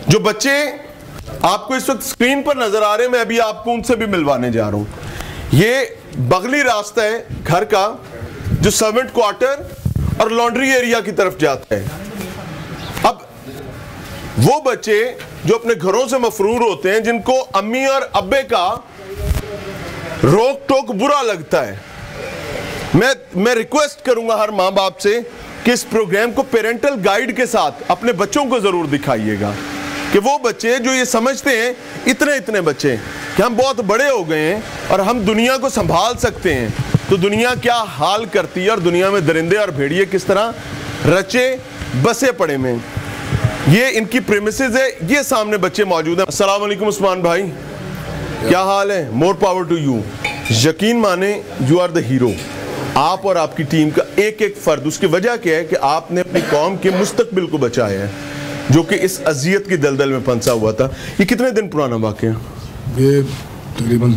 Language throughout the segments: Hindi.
जो बच्चे आपको इस वक्त स्क्रीन पर नजर आ रहे हैं, मैं अभी आपको उनसे भी मिलवाने जा रहा हूं। ये बगली रास्ता है घर का जो सर्वेंट क्वार्टर और लॉन्ड्री एरिया की तरफ जाता है। अब वो बच्चे जो अपने घरों से मफरूर होते हैं, जिनको अम्मी और अब्बे का रोक टोक बुरा लगता है, मैं रिक्वेस्ट करूंगा हर माँ बाप से कि इस प्रोग्राम को पेरेंटल गाइड के साथ अपने बच्चों को जरूर दिखाइएगा कि वो बच्चे जो ये समझते हैं, इतने बच्चे कि हम बहुत बड़े हो गए हैं और हम दुनिया को संभाल सकते हैं, तो दुनिया क्या हाल करती है और दुनिया में दरिंदे और भेड़िए किस तरह रचे बसे पड़े में। ये इनकी प्रेमिसेस है, ये सामने बच्चे मौजूद हैं। अस्सलाम वालेकुम उस्मान भाई, क्या हाल है? More power to you. यकीन माने यू आर द हीरो। आप और आपकी टीम का एक एक फर्द, उसकी वजह क्या है कि आपने अपनी कौम के मुस्तकबिल को बचाया है, जो कि इस अजियत की दलदल में फंसा हुआ था। ये कितने दिन पुराना वाकया? ये तकरीबन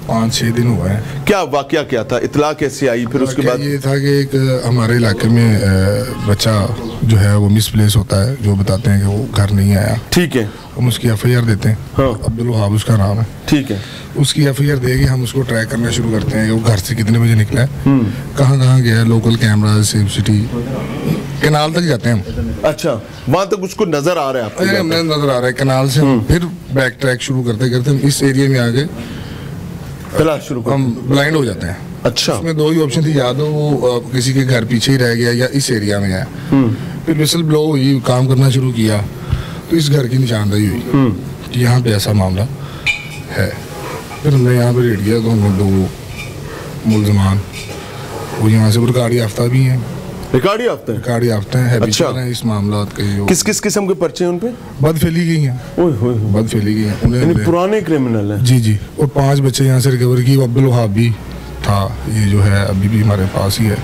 5-6 दिन हुआ है। क्या वाकया क्या था? इतला कैसे आई? फिर उसके बाद ये था कि एक हमारे इलाके में बच्चा जो है वो मिसप्लेस होता है, जो बताते हैं कि वो घर नहीं आया। ठीक है। हम उसकी FIR देते हैं। हाँ। अब्दुल वहाब उसका नाम है। ठीक है। उसकी FIR देके हम उसको ट्रैक करना शुरू करते हैं कि वो घर से कितने बजे निकला है, कहाँ गया है, local camera, safe city, canal तक जाते हैं हम। अच्छा, वहां तक उसको नजर आ रहा है आपको? नजर आ रहा है कैनाल से। फिर बैक ट्रैक शुरू करते करते हम इस एरिया में आगे तलाश शुरू, हम ब्लाइंड हो जाते हैं। अच्छा। उसमें 2 ही ऑप्शन थी, या तो वो किसी के घर पीछे ही रह गया या इस एरिया में है। फिर विसल ब्लो हुई, काम करना शुरू किया, तो इस घर की निशानदेही हुई कि यहाँ पे ऐसा मामला है। फिर हमने यहाँ पे रेड किया, तो हमने 2 मुलजमान वो यहाँ से रिकॉर्ड याफ्ता भी हैं। रिकॉर्ड याफ्ता है। अच्छा। इस मामला के किस किस किस्म के पर्चे हैं उन पे? बद फैली गई हैं। बद फैली गई हैं उन्हें, पुराने क्रिमिनल हैं। जी। और 5 बच्चे यहाँ से रिकवर की। अब्दुल वहाब भी था, ये जो है अभी भी हमारे पास ही है।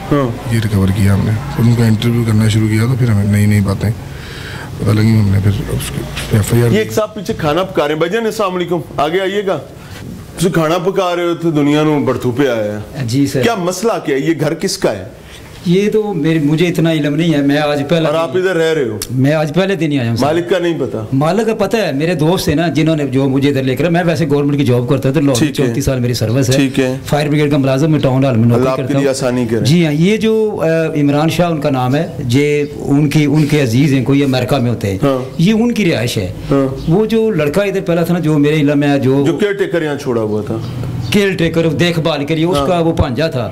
ये रिकवर किया हमने। फिर उनका इंटरव्यू करना शुरू किया, तो फिर हमें नई बातें पता लगी। हमने फिर उसके FIR। ये एक साहब पीछे खाना पका रहे हैं। भाईजान अस्सलाम वालेकुम, आगे आइएगा। खाना पका रहे हो तो दुनिया में बड़थू पे आया है। जी सर। क्या मसला क्या है? ये घर किसका है? ये तो मुझे इतना इल्म नहीं है। मैं आज पहले, और आप इधर रह रहे हो? मैं आज पहले दिन ही आया हूँ। मालिक का नहीं पता? मालिक का पता है, मेरे दोस्त है ना जिन्होंने जो मुझे इधर लेकर। मैं वैसे गवर्नमेंट की जॉब करता था, 34 साल मेरी सर्विस है। ठीक है। फायर ब्रिगेड का मुलाजिम में टाउन हॉल में नौकरी करता हूँ। आसानी करें। जी हाँ। ये जो इमरान शाह उनका नाम है, ये उनके अजीज हैं, कोई अमेरिका में होते हैं। ये उनकी रिहाइश है। वो जो लड़का इधर पहला था ना, जो मेरे इल्म में जो केयर टेकर यहाँ छोड़ा हुआ था, केयर टेकर देखभाल के लिए, उसका वो भांजा था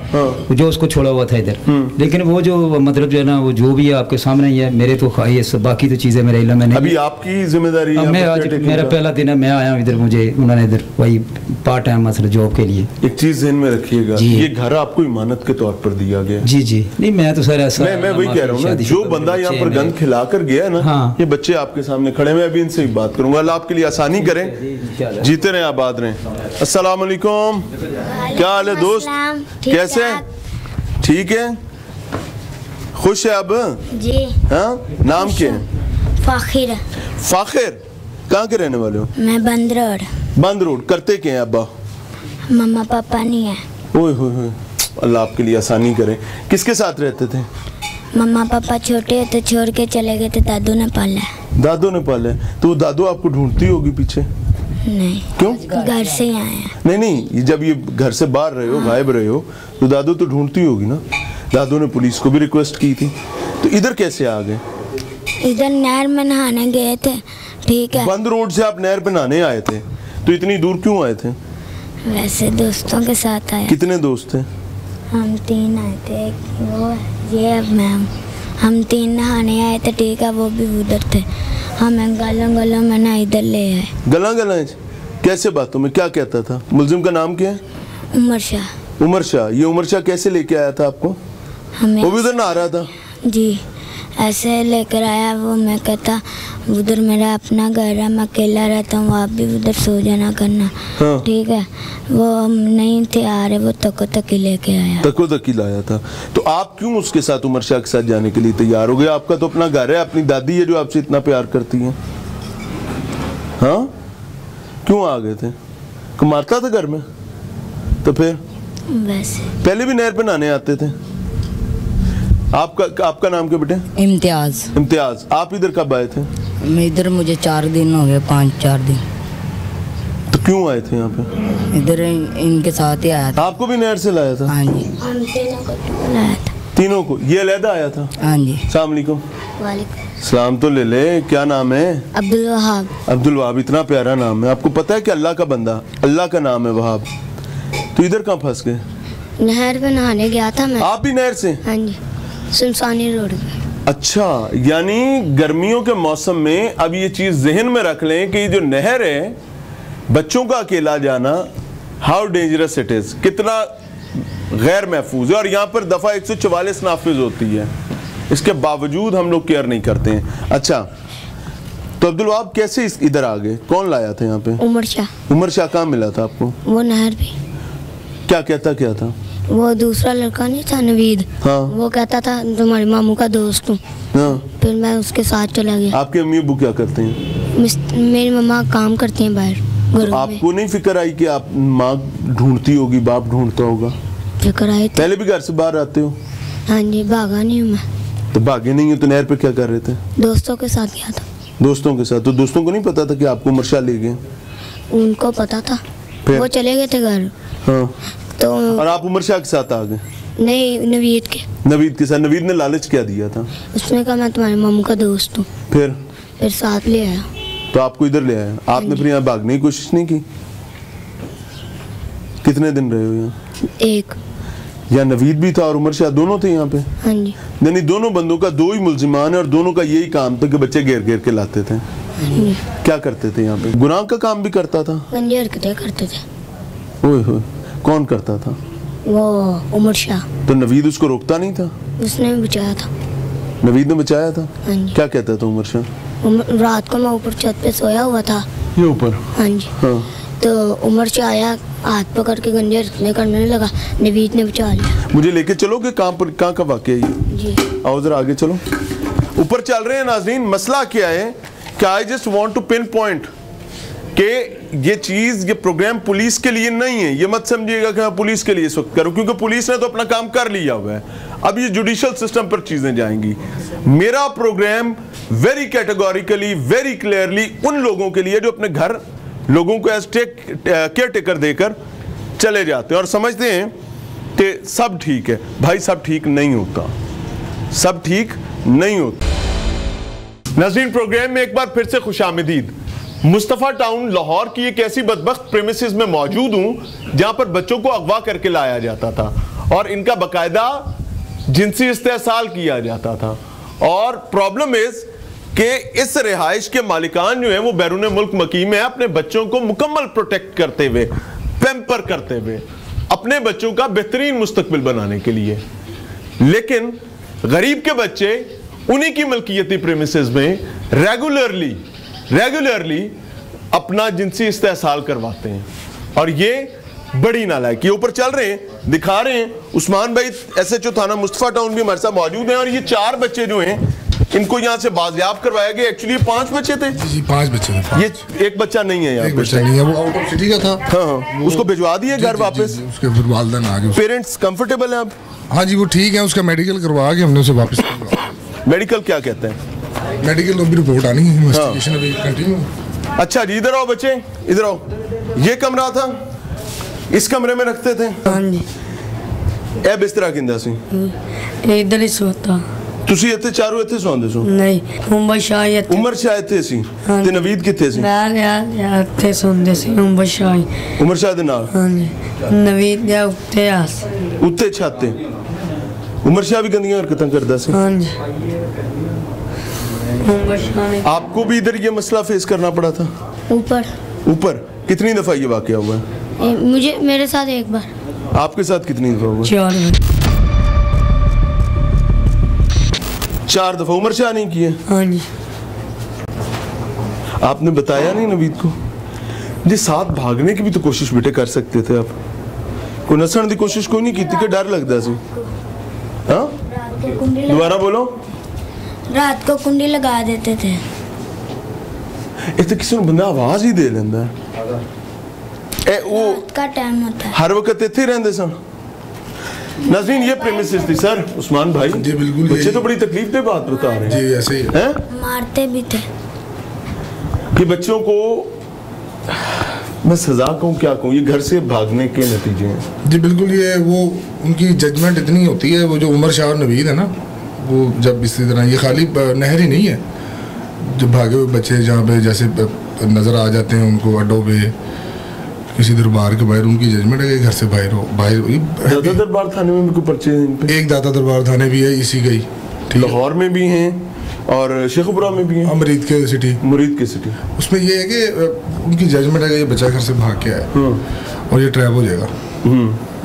जो उसको छोड़ा हुआ था इधर। लेकिन वो जो मतलब जो है ना, वो जो भी है आपके सामने ही है। मेरे तो ये सब बाकी तो चीजें मेरे इल्म में नहीं। अभी आपकी जिम्मेदारी है? मैं आज मेरा पहला दिन है, मैं आया हूँ इधर। मुझे उन्होंने इधर वही पार्ट टाइम मतलब जॉब के लिए। एक चीज ध्यान में रखिएगा, ये घर आपको इमानत के तौर पर दिया गया। जी। नहीं मैं तो सर ऐसा, मैं वही कह रहा हूँ ना, जो बंदा यहाँ पर गंद खिला कर गया ना, ये बच्चे आपके सामने खड़े। मैं अभी इनसे बात करूंगा। अल्लाह आपके लिए आसानी करें, जीते रहे, आबाद रहें। अस्सलाम वालेकुम, क्या हाल है दोस्त? कैसे? ठीक है, खुश है अब? जी। हाँ, नाम क्या है? फाखिर। फाखिर, कहाँ के रहने वाले हो? मैं बंद रोड। करते क्या है अब्बा? मम्मा पापा नहीं है। ओए होए, अल्लाह आपके लिए आसानी करे। किसके साथ रहते थे? मम्मा पापा छोटे थे, छोड़ के चले गए थे, दादू ने पाला। दादू ने पाले? तो दादू आपको ढूंढती होगी पीछे? नहीं। क्यों? घर से ही आए हैं। नहीं, जब ये घर से बाहर रहे हो, गायब रहे हो, तो दादू तो ढूंढती होगी ना। दादू ने पुलिस को भी रिक्वेस्ट की थी, तो इधर कैसे आ गए? इधर नहर में नहाने गए थे। ठीक है। बंद रोड से आप नहर पे नहाने आए थे, तो इतनी दूर क्यों आए थे? वैसे दोस्तों के साथ आए। कितने दोस्त थे? हम 3 आए थे, वो ये अब मैं हूँ। हम 3 नहाने आए थे। ठीक है, वो भी उधर थे। हमें गलों में ना इधर ले आए। गला कैसे बातों में? क्या कहता था? मुलजिम का नाम क्या है? उमर शाह। ये उमर शाह कैसे लेके आया था आपको? हमें वो भी उधर नहा रहा था? जी, ऐसे लेकर आया। वो मैं कहता उधर मेरा अपना घर है, मैं अकेला रहता हूँ, आप भी उधर सो जाना करना। हाँ। ठीक है। वो हम नहीं थे आ रहे, वो तकी लेके आया। तकी लाया था। तो आप क्यों उसके साथ, उमर शाह के साथ जाने के लिए तैयार हो गए? आपका तो अपना घर है, अपनी दादी है जो आपसे इतना प्यार करती है। हाँ, क्यों आ गए थे? मारता था घर में? तो फिर वैसे पहले भी नहर पे नहाने आते थे? आपका नाम क्या बेटे? इम्तियाज। आप इधर कब आए थे? मैं इधर मुझे 4 दिन हो गए, 5-4 दिन। तो क्यों आए थे यहाँ पे? इधर इनके साथ ही आया था। आपको भी नहर से लाया था? हाँ जी। हम तीनों को लाया था। तीनों को? ये अलहदा आया था? हाँ जी। अस्सलाम वालेकुम। वालेकुम सलाम तो ले ले। क्या नाम है? अब्दुल वहाब। अब्दुल वहाब, इतना प्यारा नाम है। आपको पता है कि अल्लाह का बंदा, अल्लाह का नाम है वहाब। तो इधर कहाँ फंस गए? नहर पे नहाने गया था मैं। आप भी नहर से? हाँ जी, सुनसानी रोड पे। अच्छा, यानी गर्मियों के मौसम में अब ये चीज जहन में रख लें कि जो नहर है, बच्चों का अकेला जाना, हाउ डेंजरस इट इज, कितना गैर महफूज है। और यहाँ पर दफा 144 नाफिज होती है, इसके बावजूद हम लोग केयर नहीं करते हैं। अच्छा, तो अब्दुल वहाब कैसे इधर आ गए? कौन लाया था यहाँ पे? उमर शाह। उमर शाह कहाँ मिला था आपको? वो नहर पे। क्या कहता क्या था? वो दूसरा लड़का नहीं था, नवीद। हाँ। वो कहता था तुम्हारे मामू का दोस्त हूँ। हाँ। फिर मैं उसके साथ चला गया। आपके अम्मी अब्बू क्या करते हैं? मेरी मम्मा काम करती हैं बाहर घरों में। आपको नहीं फिक्र आई कि आप माँ ढूंढती होगी, बाप ढूंढता होगा? फिक्र आई थी। पहले भी घर से बाहर आते हो? हाँ जी, भागा नहीं हूँ मैं। तो भागे नहीं हो तो नहर पे क्या कर रहे थे? दोस्तों के साथ गया था। दोस्तों के साथ? तो दोस्तों को नहीं पता था कि आपको उमर शाह ले गए? उनको पता था। फिर? वो चले गए थे घर। हाँ। तो और आप उमर शाह के साथ आ गए? नहीं, नवीद के। नवीद के साथ? नवीद ने लालच क्या दिया था? उसने कहा मैं तुम्हारे मामू का दोस्त हूँ। फिर साथ ले आया। तो आपको इधर ले आया? आपने फिर यहाँ भागने की कोशिश नहीं की? कितने दिन रहे हो यहाँ? एक। या नवीद भी था और उमर शाह दोनों थे यहाँ पे? हाँ जी। यानी दोनों बंदों का दो ही मुल्जिमान है और दोनों का यही काम था कि बच्चे घेर घेर के लाते थे। क्या करते थे यहाँ पे? गुनाह का काम भी करता था? गंदी हरकतें करते थे। ओए होए, कौन करता था? वो उमर शाह। तो नवीद उसको रोकता नहीं था? उसने भी बचाया था। नवीद ने बचाया था? हाँ जी। क्या कहता था उमर शाह? रात को मैं ऊपर छत पे सोया हुआ था। ये ऊपर? हाँ जी। हाँ। तो उमर शाह आया, हाथ पकड़ के गंदी हरकतें करने लगा। नवीद ने बचा लिया। मुझे लेके चलो कि कहाँ का वाकया है ये? जी। आओ जरा आगे चलो। ऊपर चल रहे हैं नाज़रीन। मसला क्या है कि I just want to pinpoint कि ये चीज़, ये प्रोग्राम पुलिस के लिए नहीं है। ये मत समझिएगा कि मैं पुलिस के लिए इस वक्त करूँ, क्योंकि पुलिस ने तो अपना काम कर लिया हुआ है। अब ये जुडिशल सिस्टम पर चीज़ें जाएंगी। मेरा program very categorically, very clearly उन लोगों के लिए जो अपने घर लोगों को एज केयर टेकर देकर चले जाते हैं और समझते हैं कि सब ठीक है। भाई सब ठीक नहीं होता, सब ठीक नहीं होता। नाज़रीन, प्रोग्राम में एक बार फिर से खुशामदीद। मुस्तफ़ा टाउन लाहौर की एक ऐसी बदबख्त प्रेमिसेस में मौजूद हूं जहां पर बच्चों को अगवा करके लाया जाता था और इनका बाकायदा जिनसी इस्तेहसाल किया जाता था। और प्रॉब्लम इज कि इस रिहाइश के मालिकान जो है वो बैरून मुल्क मकीम है, अपने बच्चों को मुकम्मल प्रोटेक्ट करते हुए, पैम्पर करते हुए, अपने बच्चों का बेहतरीन मुस्तकबिल बनाने के लिए। लेकिन गरीब के बच्चे उन्हीं की मलकियती प्रेमिसेस में रेगुलरली अपना जिनसी इस्तेहसाल करवाते हैं। और ये बड़ी नालायकी। ऊपर चल रहे हैं, दिखा रहे हैं। उस्मान भाई SHO थाना मुस्तफा टाउन भी हमारे साथ मौजूद हैं। और ये 4 बच्चे जो हैं इनको यहाँ से बाजियाब करवाया गया। एक्चुअली 5 बच्चे थे। जी 5 बच्चे थे। ये एक बच्चा नहीं है यहाँ एक पे। बच्चा नहीं है, वो आउट ऑफ सिटी का था। हाँ, उसको भिजवा दिए घर वापस। उसके फिर वालिदैन आ गए। पेरेंट्स कंफर्टेबल हैं अब? हाँ जी, वो ठीक है। उसका मेडिकल करवा के हमने उसे वापस। मेडिकल क्या कहते हैं? मेडिकल अभी रिपोर्ट आनी है, इन्वेस्टिगेशन अभी कंटिन्यू। अच्छा जी, इधर आओ बच्चे, इधर आओ। ये कमरा था, इस कमरे में रखते थे? हाँ जी। ए बिस्तरा किंदा सी? इधर ही सोता। ਤੁਸੀਂ ਇੱਥੇ ਚਾਰੋਂ ਇੱਥੇ ਸੌਂਦੇ ਸੋ? ਨਹੀਂ, ਉਮਰ ਸ਼ਾਹ ਇੱਥੇ। ਉਮਰ ਸ਼ਾਹ ਇੱਥੇ ਸੀ ਤੇ ਨਵੀਦ ਕਿੱਥੇ ਸੀ? ਮੈਂ ਇੱਥੇ ਸੌਂਦੇ ਸੀ ਉਮਰ ਸ਼ਾਹ। ਉਮਰ ਸ਼ਾਹ ਦੇ ਨਾਲ? ਹਾਂਜੀ। ਨਵੀਦ ਦੇ ਉੱਤੇ ਆਸ। ਉੱਤੇ ਛੱਤ ਤੇ? ਉਮਰ ਸ਼ਾਹ ਵੀ ਗੰਦੀਆਂ ਹਰਕਤਾਂ ਕਰਦਾ ਸੀ? ਹਾਂਜੀ। उमर शाह ने। आपको भी इधर ये मसला फेस करना पड़ा था? ऊपर कितनी दफा ये वाकया हुआ है? मुझे, मेरे साथ एक बार। आपके साथ कितनी दफा हुआ? 4 बार। 4 दफा। उमर शाह नहीं किए? हाँ जी। आपने बताया नहीं नवीद को? जी साथ भागने की भी तो कोशिश बेटे कर सकते थे आप। कोई नसण की कोशिश कोई नहीं की थी कि डर लगता सी? हाँ, दोबारा बोलो। रात को कुंडी लगा देते थे। इतने किसी बंदा आवाज ही दे लेंदा है। ए वो का टाइम होता है, हर वक्त इत्थे ही रहंदे सन। नाज़रीन, ये प्रेमिसेस थी सर। उस्मान भाई जी बिल्कुल। बच्चे तो बड़ी तकलीफ दे बात बता रहे हैं। जी ऐसे ही हैं? मारते भी थे। कि बच्चों को मैं सजा कहूँ क्या कहूँ, ये घर से भागने के नतीजे हैं। जी बिल्कुल, ये वो उनकी जजमेंट इतनी होती है, वो जो उमर शाह और नवीद है ना, वो जब इसी तरह, ये खाली नहर ही नहीं है, जो भागे हुए बच्चे जहाँ पे जैसे नज़र आ जाते हैं उनको अड्डों पे, किसी दरबार के बाहर, उनकी जजमेंट है कि घर से बाहर दाता दरबार थाने में भी कोई पर्चे हैं इन पे? एक दाता दरबार थाने भी है इसी का ही, लाहौर में भी हैं और शेखपुरा में भी हैं, मुरीद के सिटी। उसमें ये है कि उनकी जजमेंट है कि ये बच्चा घर से भाग के आया और ये ट्रैप हो जाएगा,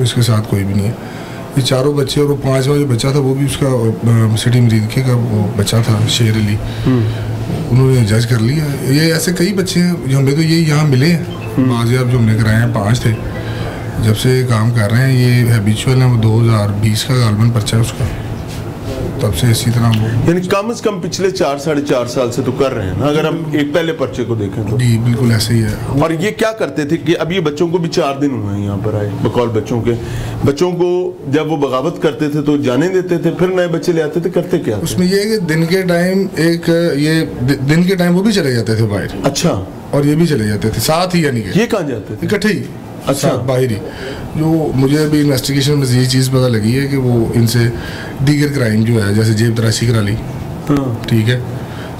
इसके साथ कोई भी नहीं है। ये चारों बच्चे और वो 5वां जो बच्चा था वो भी उसका सिटी मुरीद के का वो बच्चा था, शेर अली, उन्होंने जज कर लिया। ये ऐसे कई बच्चे हैं जो हमें तो ये यहाँ मिले हैं, बाजियाब जो हमने कराए हैं 5 थे, जब से काम कर रहे हैं। ये हैबिचुअल है, वो 2020 का गालबन पर्चा है उसका, तब से इसी तरह वो, यानी कम से कम पिछले 4-4.5 साल से तो कर रहे हैं ना, अगर हम एक पहले पर्चे को देखें तो। जी बिल्कुल ऐसे ही है। और ये क्या करते थे कि अब ये बच्चों को भी 4 दिन हुए हैं यहाँ पर आए, बकौल बच्चों को जब वो बगावत करते थे तो जाने देते थे, फिर नए बच्चे ले आते थे, करते क्या थे? उसमें ये है कि दिन के टाइम वो भी चले जाते थे बाहर। अच्छा। और ये भी चले जाते थे साथ ही, यानी कि ये कहाँ जाते थे? इकट्ठे ही। अच्छा। बाहरी, जो मुझे अभी इन्वेस्टिगेशन में ये चीज़ पता लगी है कि वो इनसे दीगर क्राइम जो है, जैसे जेब तराशी करा ली, ठीक है,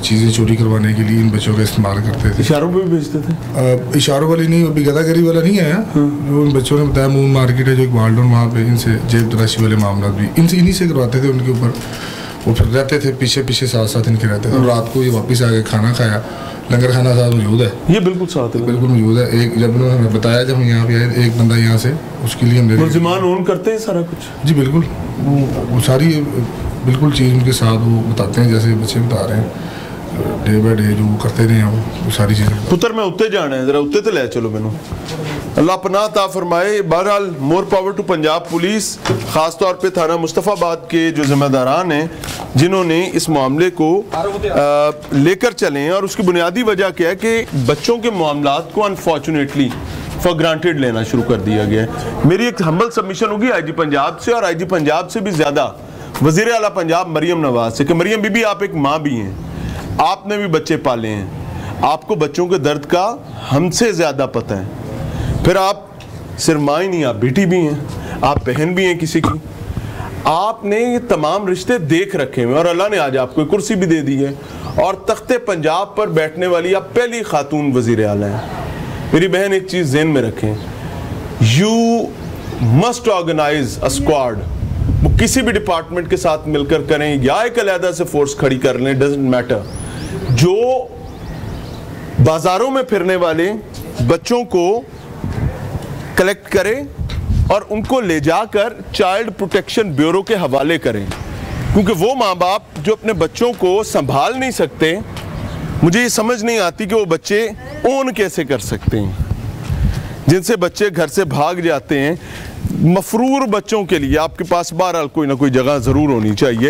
चीज़ें चोरी करवाने के लिए इन बच्चों का इस्तेमाल करते थे। इशारों पे भी भेजते थे? इशारों वाली नहीं, अभी गदागरी वाला नहीं आया, जो इन बच्चों ने बताया, मून मार्केट है जो एक वाल्डन, वहाँ पे इनसे जेब तराशी वाले मामला भी इन्हीं से करवाते थे। उनके ऊपर वो फिर रहते थे, पीछे साथ इनके रहते थे। रात को ये वापस आके खाना खाया, लंगर खाना साथ मौजूद है, ये बिल्कुल साथ है, बिल्कुल मौजूद है। एक जब उन्होंने हमें बताया, जब हम यहाँ पे आए, एक बंदा यहाँ से, उसके लिए हमने मुल्जिमान ओन करते हैं सारा कुछ। जी बिल्कुल, वो सारी बिल्कुल चीज़ उनके साथ वो बताते हैं, जैसे बच्चे बता रहे हैं, डे बाय डे जो करते रहे हैं वो सारी चीज़ें। पुत्र मैं उत्ते जाना है, जरा उत्ते तो ले चलो मैनू, अल्लाह पनाह ता फरमाए। बहरहाल more power to Punjab police, ख़ास तौर पे थाना मुस्तफ़ाबाद के जो जिम्मेदारान हैं, जिन्होंने इस मामले को लेकर चले हैं। और उसकी बुनियादी वजह क्या है कि बच्चों के मामलात को अनफॉर्चुनेटली फॉर ग्रांटेड लेना शुरू कर दिया गया है। मेरी एक हम्बल सबमिशन होगी आईजी पंजाब से, और आईजी पंजाब से भी ज़्यादा वज़ीर आला पंजाब मरियम नवाज से, कि मरियम बीबी आप एक माँ भी हैं, आपने भी बच्चे पाले हैं, आपको बच्चों के दर्द का हमसे ज़्यादा पता है। फिर आप सिर्फ माँ ही नहीं, आप बेटी भी हैं, आप बहन भी हैं किसी की, आपने ये तमाम रिश्ते देख रखे हैं और अल्लाह ने आज आपको कुर्सी भी दे दी है और तख्ते पंजाब पर बैठने वाली आप पहली खातून वज़ीर आला हैं। मेरी बहन एक चीज़ ज़हन में रखें, you must organise a squad, वो किसी भी डिपार्टमेंट के साथ मिलकर करें या एक अलहदा से फोर्स खड़ी कर लें, डजंट मैटर, जो बाजारों में फिरने वाले बच्चों को कलेक्ट करें और उनको ले जाकर चाइल्ड प्रोटेक्शन ब्यूरो के हवाले करें, क्योंकि वो माँ बाप जो अपने बच्चों को संभाल नहीं सकते, मुझे ये समझ नहीं आती कि वो बच्चे ओन कैसे कर सकते हैं, जिनसे बच्चे घर से भाग जाते हैं। मफरूर बच्चों के लिए आपके पास बहरहाल कोई ना कोई जगह ज़रूर होनी चाहिए।